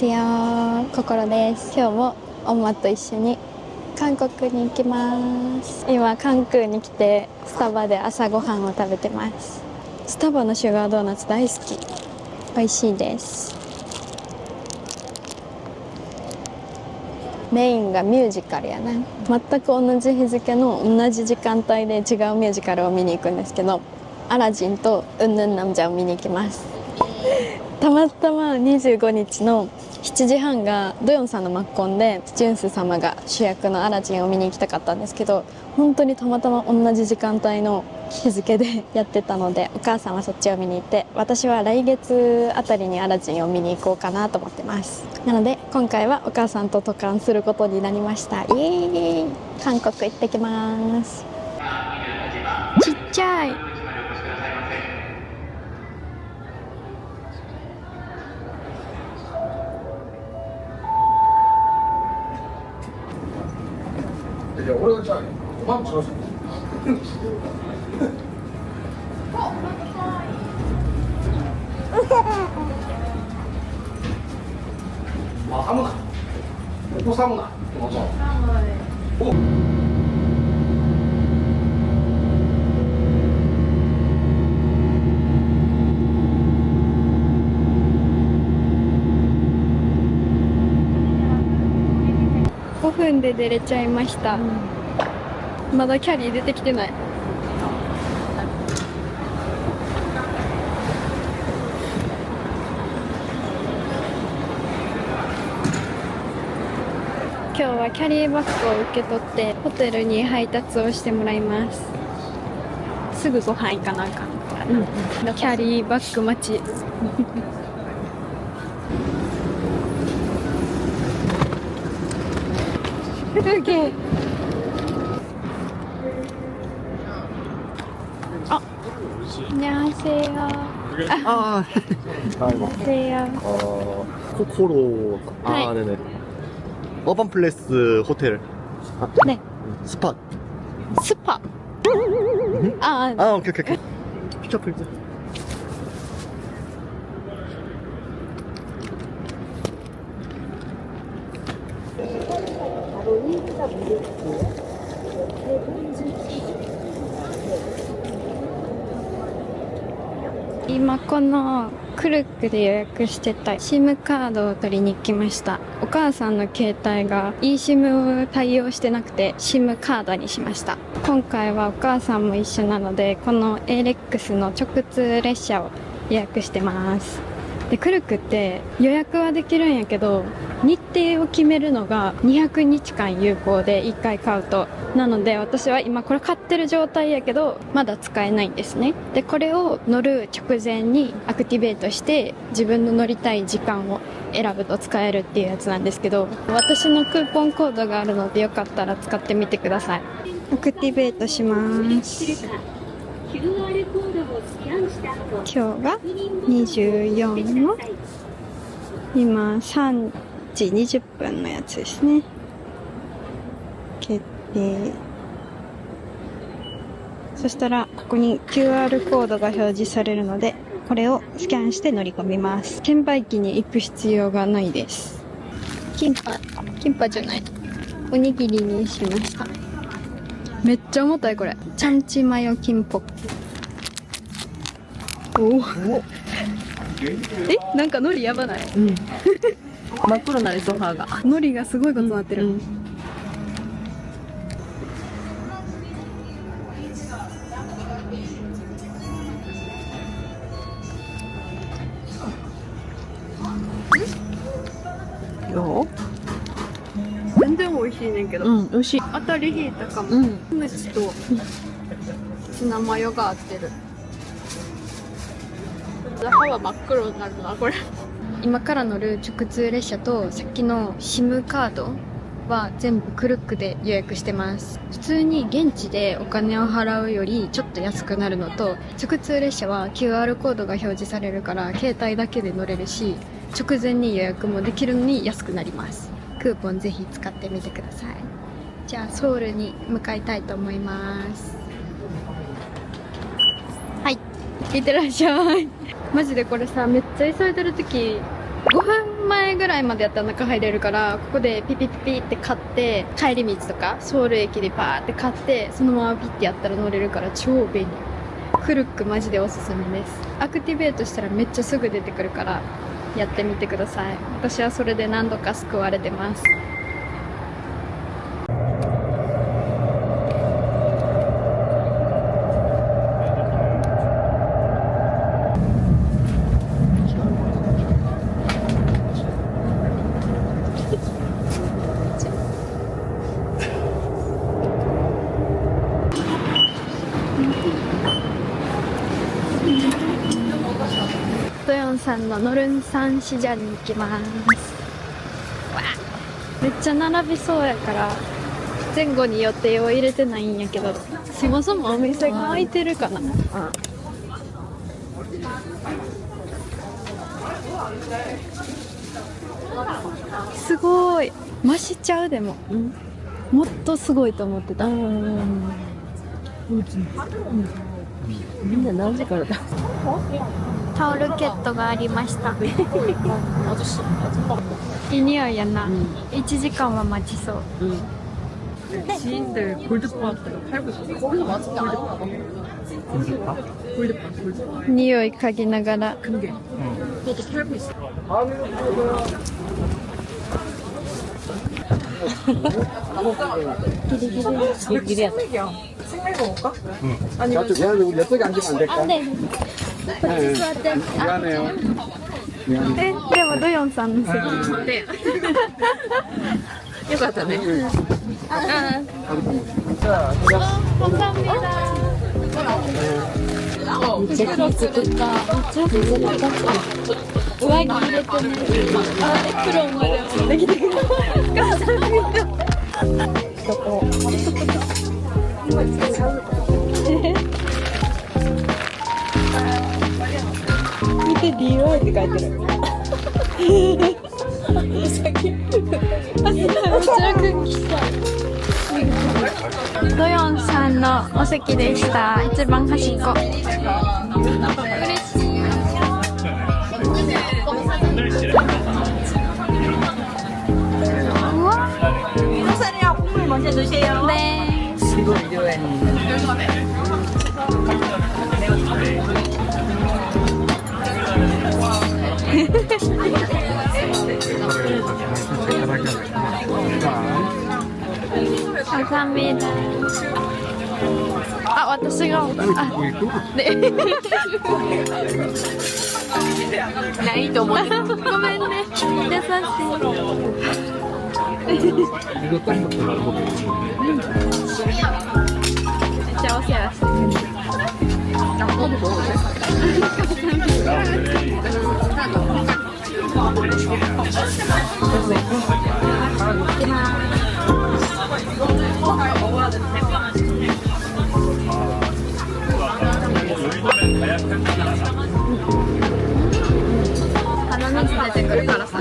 せよ、心です。今日も엄마と一緒に韓国に行きます。今関空に来てスタバで朝ごはんを食べてます。スタバのシュガードーナツ大好き。美味しいです。メインがミュージカルやね。全く同じ日付の同じ時間帯で違うミュージカルを見に行くんですけど、アラジンとウンヌンナムジャを見に行きます。たまたま25日の7時半がドヨンさんのマッコンで、ジュンス様が主役のアラジンを見に行きたかったんですけど、本当にたまたま同じ時間帯の日付でやってたので、お母さんはそっちを見に行って、私は来月あたりにアラジンを見に行こうかなと思ってます。なので今回はお母さんと渡韓することになりました。イエーイ。韓国行ってきます。ちっちゃい。いや、俺がじゃあ、マンチのさ。아, 사무나. 또 사무나. 맞아. 오. 5分で出れちゃいました。まだキャリー出てきてない。今日はキャリーバッグを受け取ってホテルに配達をしてもらいます。すぐご飯行かなあかんから、キャリーバッグ待ち。すげえ。あ、안녕하세요。아, 아이고. 안녕하세요。 코코로. 아, 네. 네네. 어반 플레스 호텔. 아, 네. 스팟. 스파. 아, 아, 오케이, 오케이. 피처필드.今このクルックで予約してた SIM カードを取りに行きました。お母さんの携帯が eSIM 対応してなくて SIM カードにしました。今回はお母さんも一緒なので、この ALEX の直通列車を予約してます。で、クルックって予約はできるんやけど、日程を決めるのが200日間有効で1回買うと。なので私は今これ買ってる状態やけどまだ使えないんですね。で、これを乗る直前にアクティベートして自分の乗りたい時間を選ぶと使えるっていうやつなんですけど、私のクーポンコードがあるのでよかったら使ってみてください。アクティベートします。今日が24の今3時20分のやつですね。決定。そしたらここに QR コードが表示されるので、これをスキャンして乗り込みます。券売機に行く必要がないです。キンパじゃない、おにぎりにしました。めっちゃ重たいこれ。チャンチマヨキンポ。おお。なんか海苔やばない？真っ黒なりソファーが。海苔がすごいことになってる。どう？全然美味しいねんけど。美味しい。当たり引いたかも。キムチとツナマヨが合ってる。歯は真っ黒になるなこれ。今から乗る直通列車とさっきの SIM カードは全部クルックで予約してます。普通に現地でお金を払うよりちょっと安くなるのと、直通列車は QR コードが表示されるから携帯だけで乗れるし、直前に予約もできるのに安くなります。クーポンぜひ使ってみてください。じゃあソウルに向かいたいと思います。はい、いってらっしゃい。マジでこれさ、めっちゃ急いでる時5分分前ぐらいまでやったら中入れるから、ここでピピピピって買って、帰り道とかソウル駅でバーって買って、そのままピッてやったら乗れるから超便利。クルックマジでおすすめです。アクティベートしたらめっちゃすぐ出てくるからやってみてください。私はそれで何度か救われてます。ドヨンさんのノルンサンシジャンに行きます。わあ、めっちゃ並びそうやから前後に予定を入れてないんやけど、そもそもお店が開いてるかな。すごい増しちゃう。でも、もっとすごいと思ってた。みんな何時からだ。タオルケットがありました。いい匂いやな。1時間は待ちそう。지인들 골드바 팔고 있어. 골드바? 골드바. 匂い嗅ぎながら。 근데 그것도 팔고 있어. 길이야. 생맥 먹을까? 응. 저쪽 미안한데 우리 이쪽에 앉으면 안 될까? 네. 네. 네. 미안해요. 미안해. 네, でもドヨンさんの席。 네. 이거 같다네. 감사합니다. 우아기入れてね。エプロンまで持ってきてくれた。감사합니다. 밑에 DIYって書いてる。ドヨンさんのお席でした。一番端っこ。嬉しい。우와. 국물 먼저 드세요. 네. 이거 필요해. 감사합니다. 아, 私が。네. 나이도 못. ごめんね。優しい。 이거 딱 먹고. めっちゃお世話してくれる。 鼻水出てくるからさ。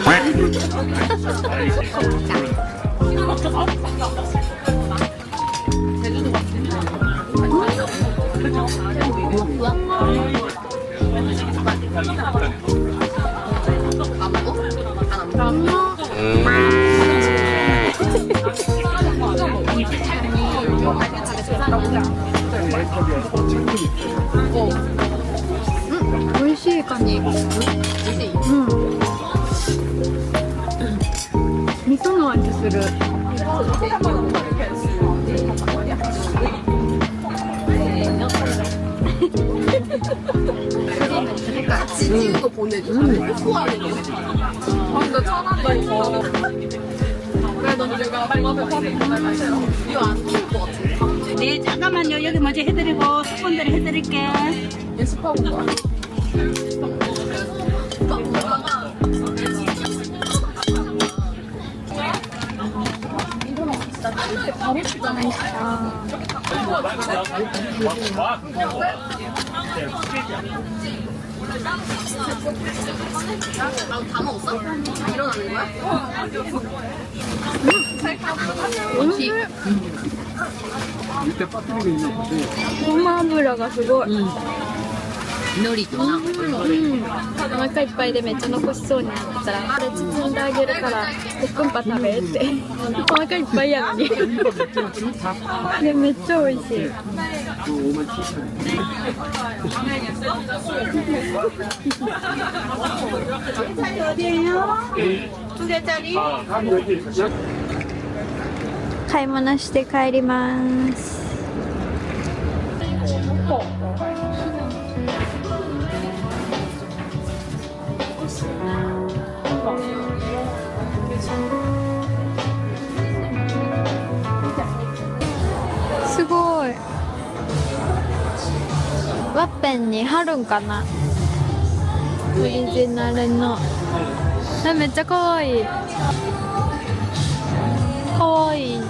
美味しいカニ。美味しい。味噌の味する。지지우도 보내줘. 소화를 보내줘. 나 천한다니까. 그래도 내가 앞에 파는 이거 안 좋을 것 같아. 네, 잠깐만요. 여기 먼저 해드리고 스푼대로 해드릴게. 연습하고 가. 바로 시잖아. 다 먹었어? 일어나는 거야? 밑에 빠뜨리고 있는 건데. ごま油がすごい。海苔とな。お腹いっぱいでめっちゃ残しそうになったら、あれ包んであげるからコックンパ食べってお腹いっぱいやのにでめっちゃ美味しい。買い物して帰ります。すごい。ワッペンに貼るんかな、オリジナルの。めっちゃかわいい。かわいい。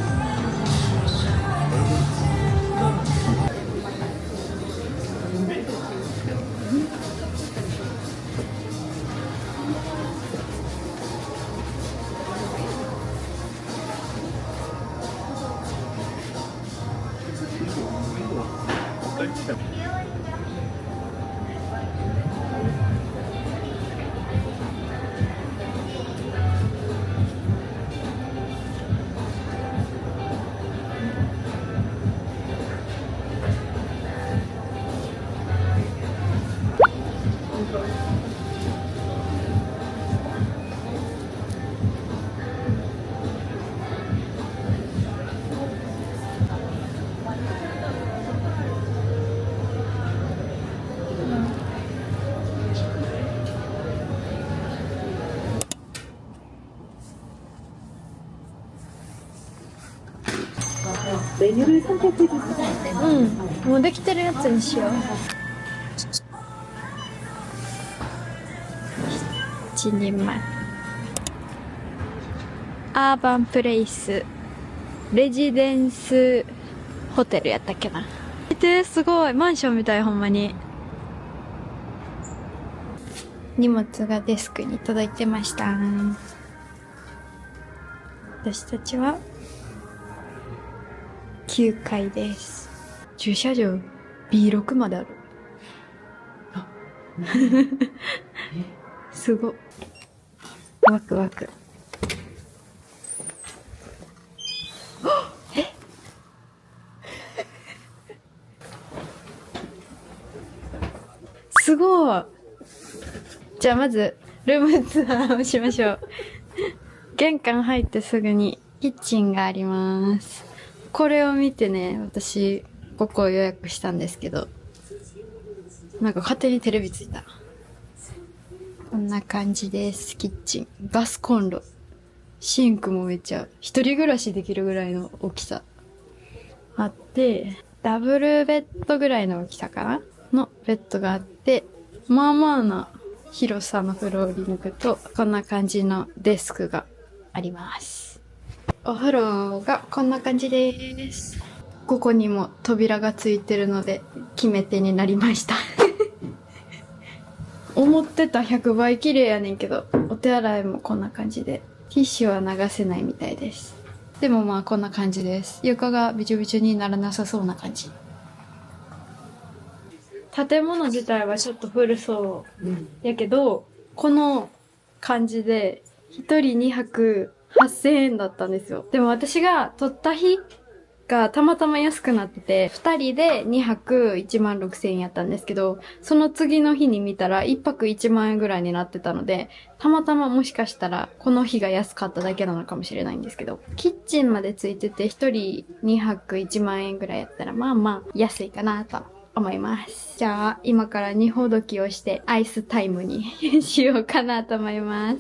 もうできてるやつにしよう。一人前。アーバンプレイスレジデンスホテルやったっけな。見て、すごいマンションみたい。ほんまに荷物がデスクに届いてました。私たちは9階です。駐車場 B6 まである。すごっ。ワクワク。えすごい。じゃあまずルームツアーをしましょう。玄関入ってすぐにキッチンがあります。これを見てね、私ここを予約したんですけど、なんか勝手にテレビついた。こんな感じです。キッチン、ガスコンロ、シンクもめっちゃ一人暮らしできるぐらいの大きさあって、ダブルベッドぐらいの大きさかなのベッドがあって、まあまあな広さのフローリングと、こんな感じのデスクがあります。お風呂がこんな感じです。ここにも扉がついてるので決め手になりました。思ってた100倍綺麗やねんけど、お手洗いもこんな感じで、ティッシュは流せないみたいです。でもまあこんな感じです。床がびちょびちょにならなさそうな感じ。建物自体はちょっと古そうやけど、この感じで1人2泊8000円だったんですよ。でも私が取った日がたまたま安くなってて、2人で2泊16000円やったんですけど、その次の日に見たら1泊1万円ぐらいになってたので、たまたまもしかしたらこの日が安かっただけなのかもしれないんですけど、キッチンまでついてて1人2泊1万円ぐらいやったらまあまあ安いかなと思います。じゃあ今から2ほどきをしてアイスタイムにしようかなと思います。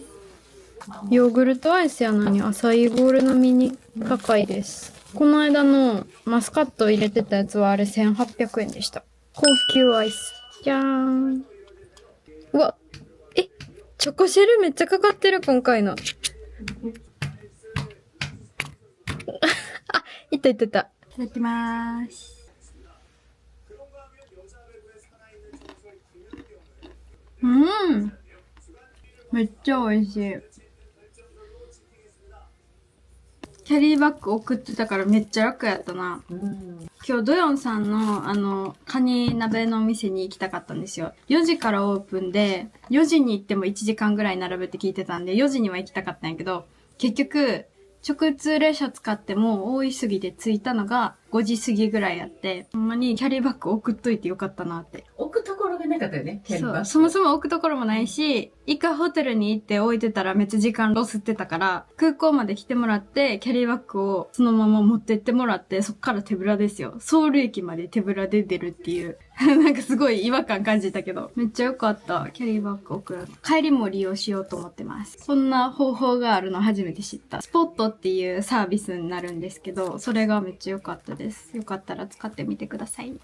ヨーグルトアイスやのにアサイーボールのミニ高いです。この間のマスカットを入れてたやつはあれ1800円でした。高級アイス。じゃーん。うわ、チョコシェルめっちゃかかってる今回の。あ、いったいったいった。いただきまーす。めっちゃ美味しい。キキャリーバッグ送ってたからめっちゃ楽やったな。今日ドヨンさんのカニ鍋のお店に行きたかったんですよ。4時からオープンで、4時に行っても1時間ぐらい並ぶって聞いてたんで、4時には行きたかったんやけど、結局、直通列車使っても多いすぎて着いたのが5時過ぎぐらいやって、ほんまにキャリーバッグ送っといてよかったなって。置くところがなかったよね、キャリーバッグ。そもそも置くところもないし、一回ホテルに行って置いてたらめっちゃ時間ロスってたから、空港まで来てもらって、キャリーバッグをそのまま持ってってもらって、そっから手ぶらですよ。ソウル駅まで手ぶらで出るっていう。なんかすごい違和感感じたけど、めっちゃ良かった。キャリーバッグ送るの。帰りも利用しようと思ってます。こんな方法があるの初めて知った。スポットっていうサービスになるんですけど、それがめっちゃ良かったです。よかったら使ってみてください。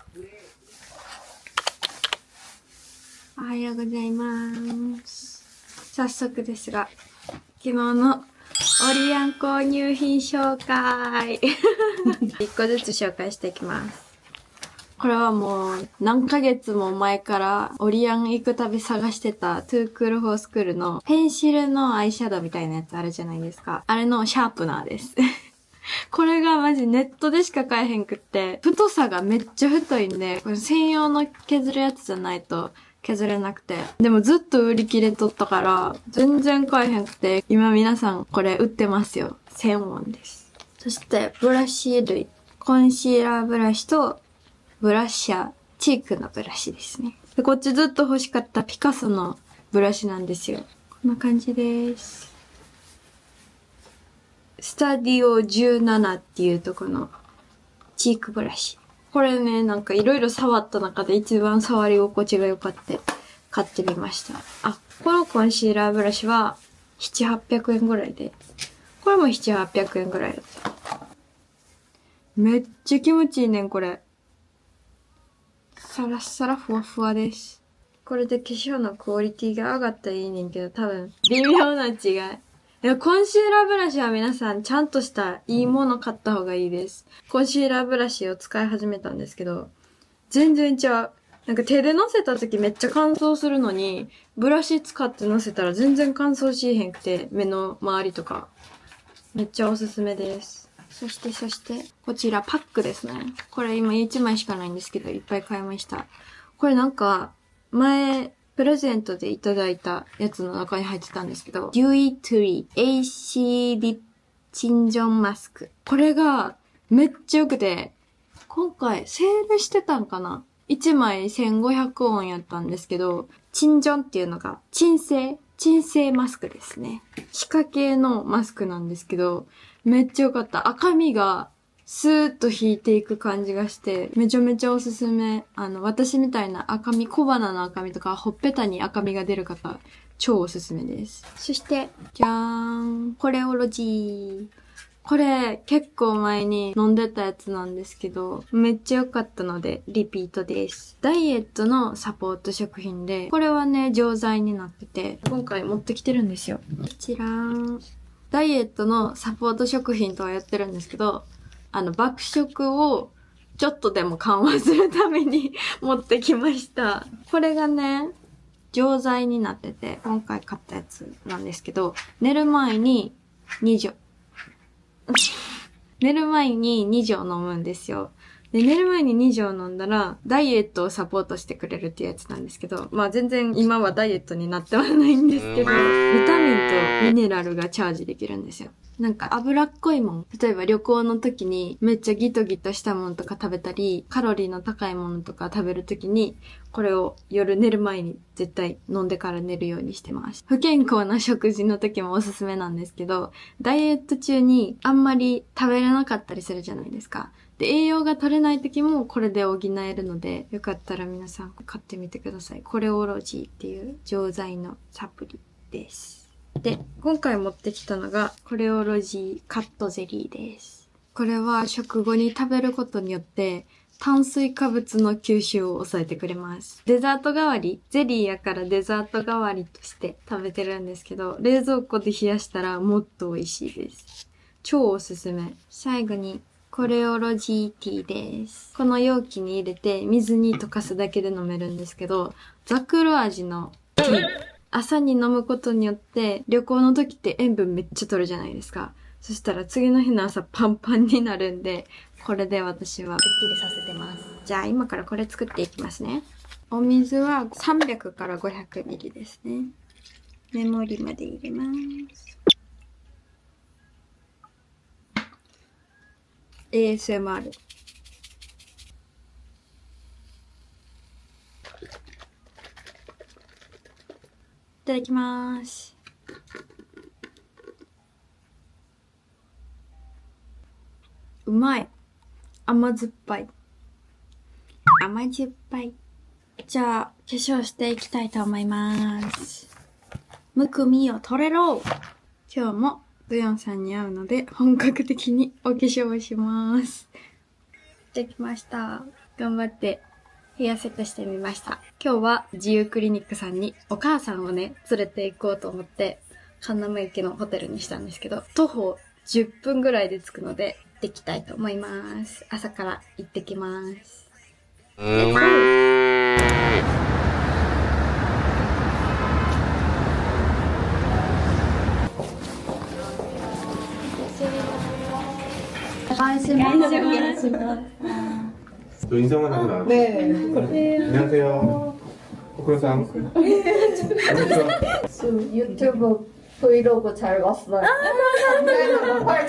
おはようございます。早速ですが、昨日のオリアン購入品紹介。一個ずつ紹介していきます。これはもう何ヶ月も前からオリアン行くたび探してたトゥークールフォースクールのペンシルのアイシャドウみたいなやつあるじゃないですか。あれのシャープナーです。これがマジネットでしか買えへんくって、太さがめっちゃ太いんで、これ専用の削るやつじゃないと削れなくて。でもずっと売り切れとったから、全然買えへんくて、今皆さんこれ売ってますよ。1000ウォンです。そして、ブラシ類。コンシーラーブラシと、ブラッシャー。チークのブラシですね。で、こっちずっと欲しかったピカソのブラシなんですよ。こんな感じです。スタディオ17っていうとこのチークブラシ。これね、なんかいろいろ触った中で一番触り心地が良かった買ってみました。あ、このコンシーラーブラシは7、800円ぐらいで、これも7、800円ぐらいだった。めっちゃ気持ちいいねん、これ。サラッサラふわふわです。これで化粧のクオリティが上がったらいいねんけど、多分微妙な違い。いや、コンシーラーブラシは皆さんちゃんとしたいいもの買った方がいいです。コンシーラーブラシを使い始めたんですけど、全然違う。なんか手で乗せた時めっちゃ乾燥するのに、ブラシ使って乗せたら全然乾燥しへんくて、目の周りとか。めっちゃおすすめです。そして、こちらパックですね。これ今1枚しかないんですけど、いっぱい買いました。これなんか、前、プレゼントでいただいたやつの中に入ってたんですけど、デュイトゥリー AC リッチンジョンマスク。これがめっちゃ良くて、今回セールしてたんかな ?1 枚1500ウォンやったんですけど、チンジョンっていうのが鎮静マスクですね。歯科系のマスクなんですけど、めっちゃ良かった。赤みがスーッと引いていく感じがして、めちゃめちゃおすすめ。私みたいな赤み、小鼻の赤みとか、ほっぺたに赤みが出る方、超おすすめです。そして、じゃーん。コレオロジー。これ、結構前に飲んでたやつなんですけど、めっちゃ良かったので、リピートです。ダイエットのサポート食品で、これはね、錠剤になってて、今回持ってきてるんですよ。こちらーん。ダイエットのサポート食品とはやってるんですけど、爆食をちょっとでも緩和するために持ってきました。これがね、錠剤になってて、今回買ったやつなんですけど、寝る前に2錠飲むんですよ。で、寝る前に2錠飲んだら、ダイエットをサポートしてくれるっていうやつなんですけど、まあ全然今はダイエットになってはないんですけど、ビタミンとミネラルがチャージできるんですよ。なんか脂っこいもん。例えば旅行の時にめっちゃギトギトしたものとか食べたり、カロリーの高いものとか食べる時に、これを夜寝る前に絶対飲んでから寝るようにしてます。不健康な食事の時もおすすめなんですけど、ダイエット中にあんまり食べれなかったりするじゃないですか。で、栄養が取れない時もこれで補えるので、よかったら皆さん買ってみてください。コレオロジーっていう錠剤のサプリです。で、今回持ってきたのが、コレオロジーカットゼリーです。これは食後に食べることによって、炭水化物の吸収を抑えてくれます。デザート代わり、ゼリーやからデザート代わりとして食べてるんですけど、冷蔵庫で冷やしたらもっと美味しいです。超おすすめ。最後に、コレオロジーティーです。この容器に入れて水に溶かすだけで飲めるんですけど、ザクロ味のティー。朝に飲むことによって旅行の時って塩分めっちゃ取るじゃないですか。そしたら次の日の朝パンパンになるんで、これで私はすっきりさせてます。じゃあ今からこれ作っていきますね。お水は300から500ミリですね。メモリまで入れます。ASMR。いただきます。うまい。甘酸っぱい。甘酸っぱい。じゃあ、化粧していきたいと思います。むくみを取れろ。今日もドヨンさんに会うので、本格的にお化粧をします。できました。頑張ってヘアセットしてみました。今日は自由クリニックさんにお母さんをね、連れて行こうと思って、神奈川駅のホテルにしたんですけど、徒歩10分ぐらいで着くので、行ってきたいと思います。朝から行ってきます。Let's go! お願いします。 또 인사만 하고 나왔어요. 네. 안녕하세요. 코코로상. 유튜브 브이로그 잘 봤어요. 정말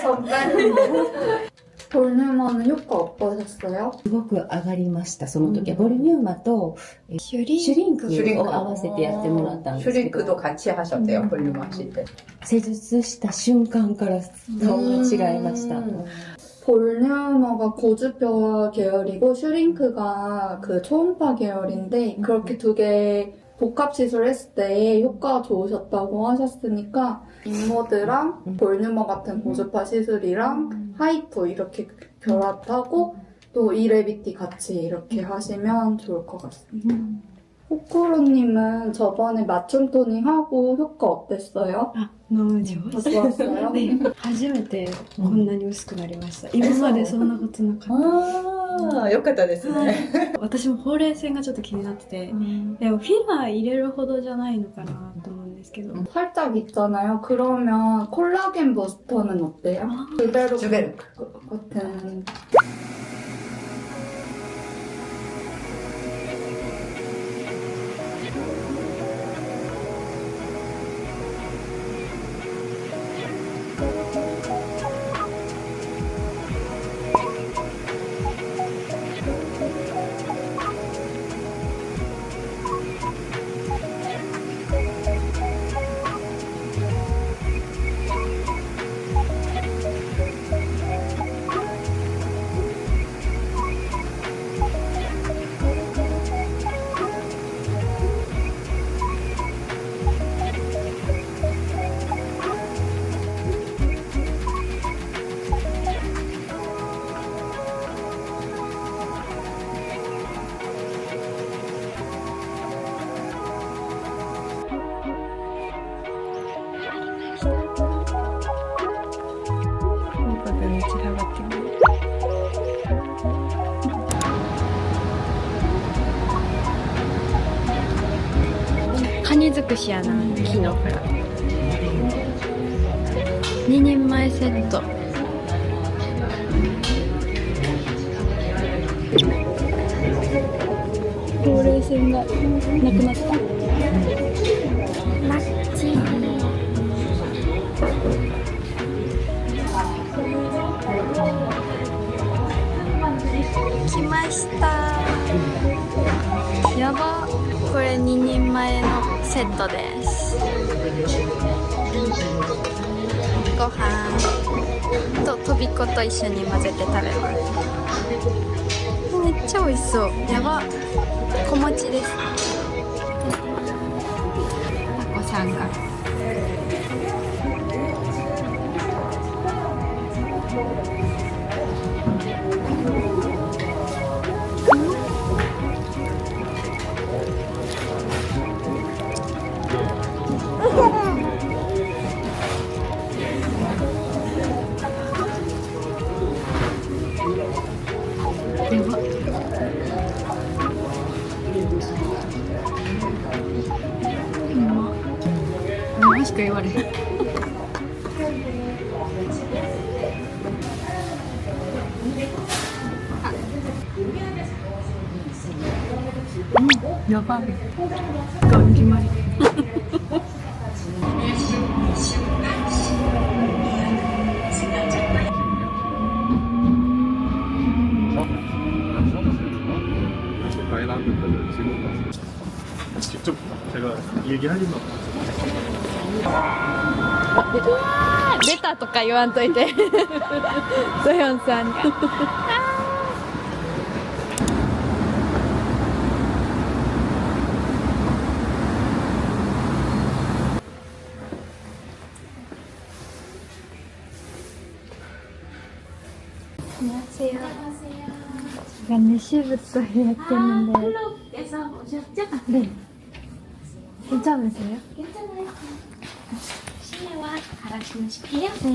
볼륨하는 효과 어떠셨어요? すごく上がりました。その時はボリューマとシュリンクを合わせてやってもらったんですけど、 슈링크도 같이 하셨대요. 볼륨 하실 때. 施術した瞬間から顔が違いました。 볼륨어가 고주뼈 계열이고 슈링크가 그 초음파 계열인데 그렇게 두 개 복합 시술했을 때 효과가 좋으셨다고 하셨으니까 인모드랑 볼륨어 같은 고주파 시술이랑 하이토 이렇게 결합하고 또 이레비티 같이 이렇게 하시면 좋을 것 같습니다. 코코로님은 저번에 맞춤 토닝 하고 효과 어땠어요? 너무 좋았어요. 좋았어요? 네. 初めてこんなに薄くなりました。今までそんなことなかった。 아, よかったですね。私もほうれい線がちょっと気になってて、でもフィラー入れるほどじゃないのかなと思うんですけど。 살짝 있잖아요. 그러면 콜라겐 부스터는 어때요? 그대로 주베르. 같은カニ尽くしやな、昨日から。2人前セット。ほうれい線がなくなった。マッチ来ました。やば、これ2人前のセットです。ご飯ととびこと一緒に混ぜて食べます。めっちゃ美味しそう。やば、小餅です。タコさんがしか言われへん。やばい。ガン決まり。직접 제가 얘기하려면 出たとか言わんといて。ドヨンさんに。안녕하세요. 시간 2시부터 예약했는데. 홀로에서 오셨죠? 네. 괜찮으세요? 괜찮아요. 실내와 갈아 주무실게요. 네.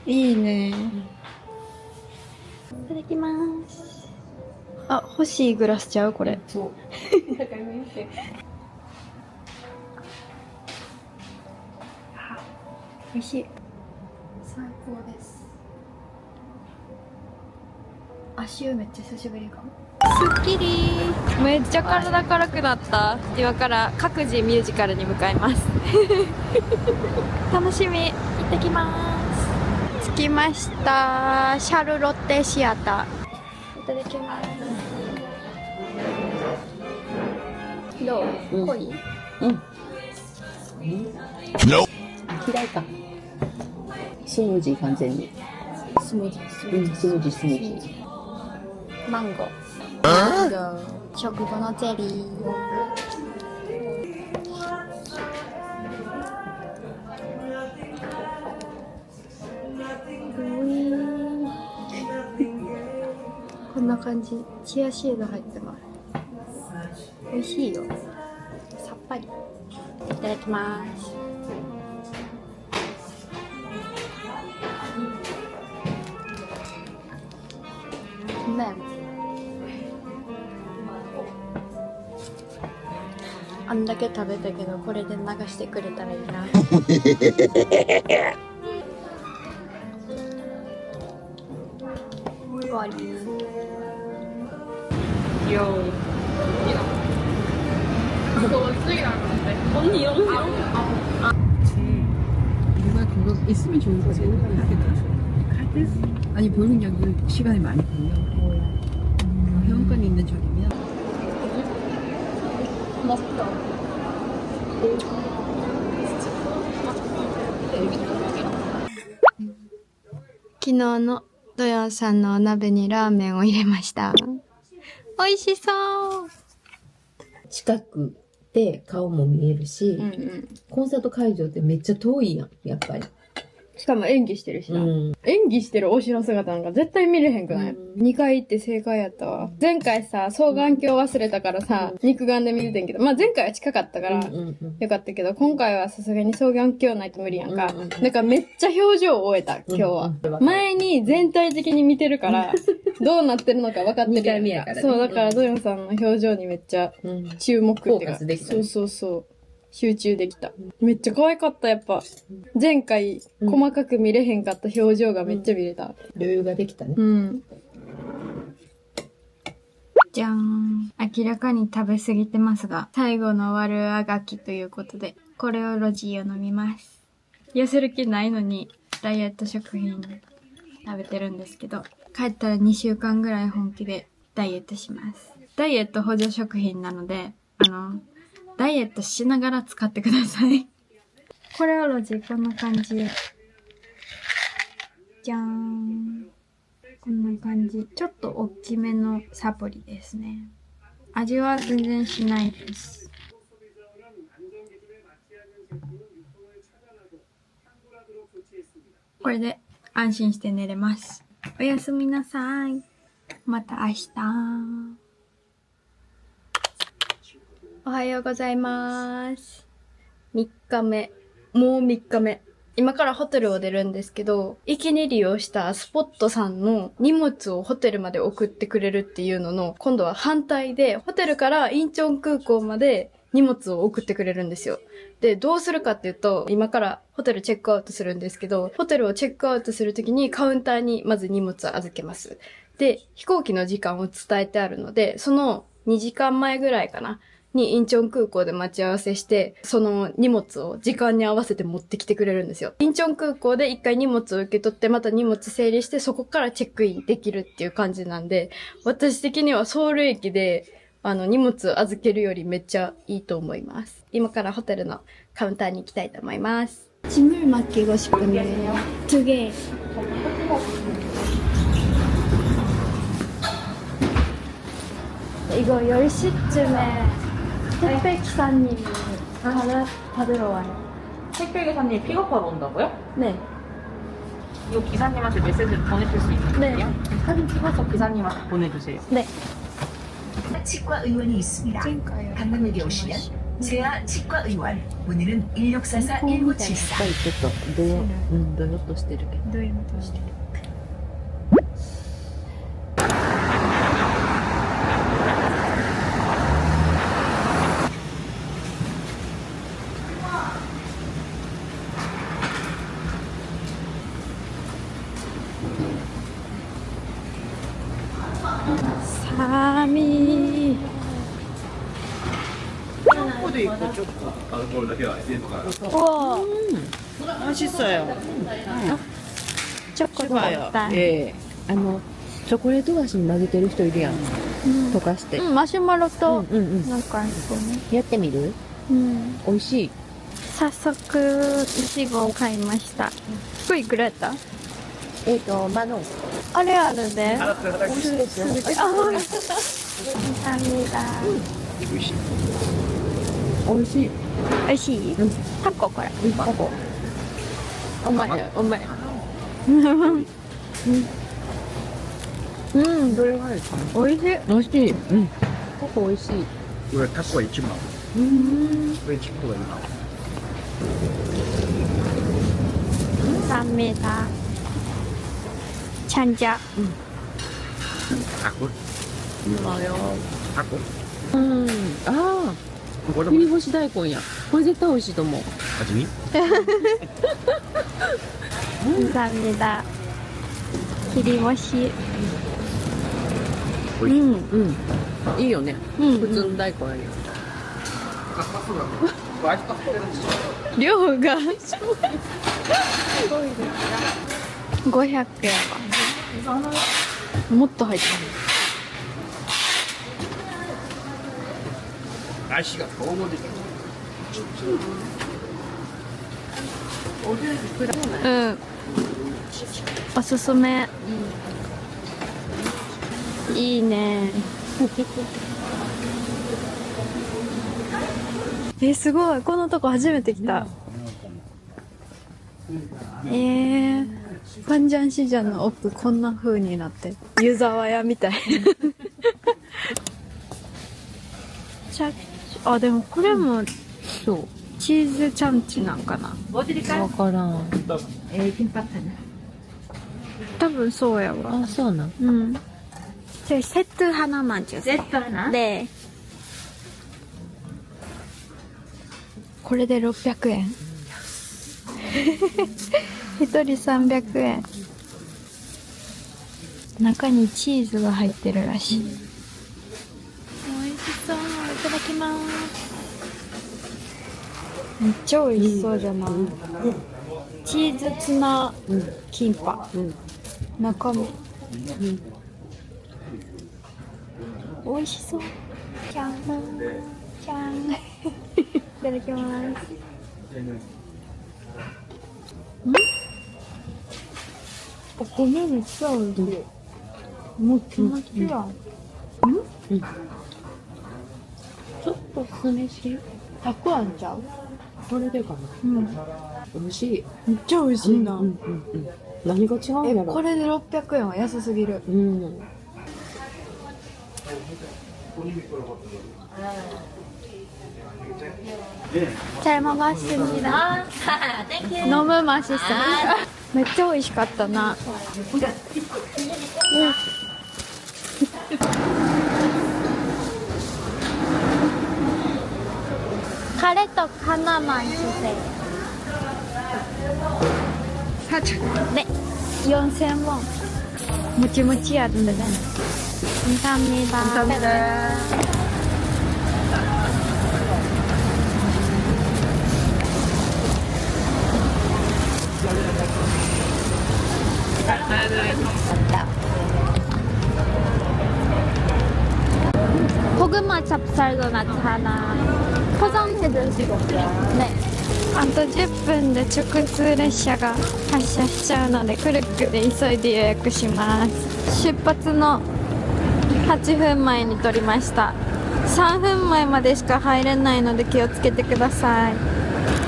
いいね。いただきます。あ、欲しいグラスちゃうこれ。そう。だから見て。美味しい。最高です。足湯めっちゃ久しぶりかも。すっきり。めっちゃ体軽くなった。今から各自ミュージカルに向かいます。楽しみ。行ってきます。着きました。シャルロッテシアター。いただきます。どう？濃い？嫌いか。スムージー完全に。スムージー。スムージー。マンゴー。食後のゼリー。こんな感じ。チアシード入ってます。美味しいよ。さっぱり。いただきます。あんだけ食べたけどこれで流してくれたらいいな。終わり。뭔가 그거 있으면 좋은 거지. 아니 보는 여기 시간이 많이 걸려. 회원권이 있는 쪽이면. 맛있다. 昨日のドヨンさんのお鍋にラーメンを入れました。美味しそう。近くで顔も見えるし、コンサート会場ってめっちゃ遠いやん、やっぱり。しかも演技してるしな。演技してる推しの姿なんか絶対見れへんくない？ 2 回行って正解やったわ。前回さ、双眼鏡忘れたからさ、肉眼で見ててんけど、まあ前回は近かったから、よかったけど、今回はさすがに双眼鏡ないと無理やんか。だからめっちゃ表情を終えた、今日は。前に全体的に見てるから、どうなってるのか分かってるやんか。2回目やからね。そう、だからドヨンさんの表情にめっちゃ注目っていうか、フォーカスできた。そうそうそう。集中できた。めっちゃ可愛かった、やっぱ。前回、細かく見れへんかった表情がめっちゃ見れた。余裕ができたね。じゃーん。明らかに食べ過ぎてますが、最後の悪あがきということで、これをロジーを飲みます。痩せる気ないのに、ダイエット食品食べてるんですけど、帰ったら2週間ぐらい本気でダイエットします。ダイエット補助食品なので、ダイエットしながら使ってください。これはロジこんな感じ。じゃーん。こんな感じ。ちょっと大きめのサプリですね。味は全然しないです。これで安心して寝れます。おやすみなさい。また明日。おはようございます。3日目。もう3日目。今からホテルを出るんですけど、行きに利用したスポットさんの荷物をホテルまで送ってくれるっていうのの、今度は反対で、ホテルからインチョン空港まで荷物を送ってくれるんですよ。で、どうするかっていうと、今からホテルチェックアウトするんですけど、ホテルをチェックアウトするときにカウンターにまず荷物を預けます。で、飛行機の時間を伝えてあるので、その2時間前ぐらいかな、にインチョン空港で待ち合わせして、その荷物を時間に合わせて持ってきてくれるんですよ。インチョン空港で一回荷物を受け取って、また荷物整理して、そこからチェックインできるっていう感じなんで、私的にはソウル駅で、荷物預けるよりめっちゃいいと思います。今からホテルのカウンターに行きたいと思います。짐을 맡기고 싶은데요. 2개. 이거 10시쯤에 택배 기사님이 받으러 와요. 택배 기사님 픽업하러 온다고요? 네. 이거 기사님한테 메시지를 보내줄 수 있는데요? 네. 사진 찍어서 기사님한테 보내주세요. 네. 치과 의원이 있습니다. 강남역에 오시면 제야 치과 의원, 문의는 1644-1974. ちょっとどよっとしてるけど。どういうことしてる？寒い。 우와. 맛있어요. 초코도 먹다. 예. チョコレート菓子に混ぜてる人いるやん。溶かして。 마시멜로 또 うんうん。 약간 있네. やってみる？ 美味しい。 早速いちごを買いました。これいくらやった？マノン。あれあるね。美味しいですよ。 감사합니다. 美味しい。美味しい？タコこれ。タコ。うまい。うまい。どれがいいかな。美味しい。美味しい。タコ美味しい。 왜 탁구가 있지만 왜 친구가 있나? 감사합니다. 찬자. 탁구? 좋아요. 탁구? ああ。 그거는 切り干し大根や。これ絶対美味しいと思う。 가지니? 감사합니다. 기리모시. いいよね。普通の大根やり。量が500円もっと入ってる。 날씨가 더워지니까 おすすめ。いいね。すごい。このとこ初めて来た。パンジャンシジャンの奥こんな風になって湯沢屋みたい。あ、でもこれもそうチーズチャンチなんかな。わからん。多分そうやわ。あ、そうなん。 세트 하나만 주세요. 세트 하나? 네. これで600円。一人300円。中にチーズが入ってるらしい。美味しそう。いただきます。めっちゃ美味しそうじゃない。チーズツナキンパ。中身。美味しそう。キャンキャン。いただきます。お米めっちゃ美味しい。もちもちやん。ちょっと酢飯。たくあんちゃう？これでかな。美味しい。めっちゃ美味しいな。何が違うんやろ。これで600円は安すぎる。잘 먹었습니다. 너무 맛있어. めっちゃ美味しかったな。カレーと하나만 주세요. 4,000원. 모찌모찌였는데. 감사합니다. 감사합니다. 고구마 찹쌀도 나타나. 포장해주시고. 네.あと10分で直通列車が発車しちゃうのでクルックで急いで予約します。出発の8分前に取りました。3分前までしか入れないので気をつけてください。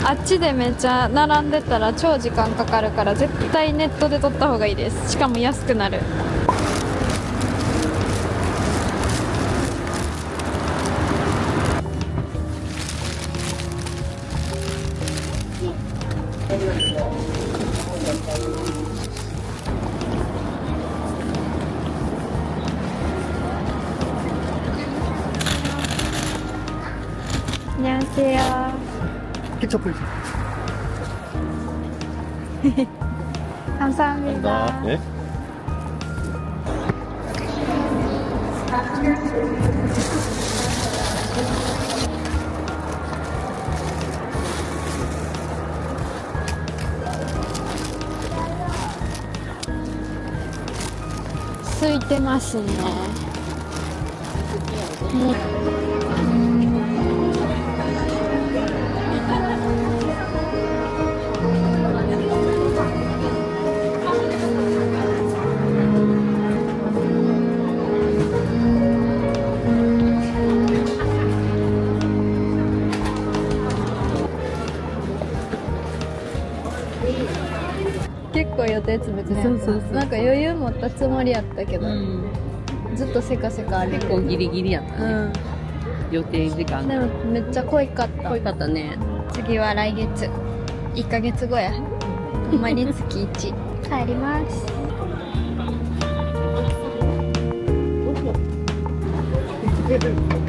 あっちでめっちゃ並んでたら超時間かかるから絶対ネットで取った方がいいです。しかも安くなる。안녕하세요. 케첩 프리즈. 감사합니다. 네.空いてますね。結構予定詰めてね。そうそうそうなんか余裕持ったつもりやったけど、ずっとせかせか歩いて結構ギリギリやったね。予定時間。でもめっちゃ濃いかった。濃かったね。次は来月。1ヶ月後や。ほんまに月1。帰ります。네.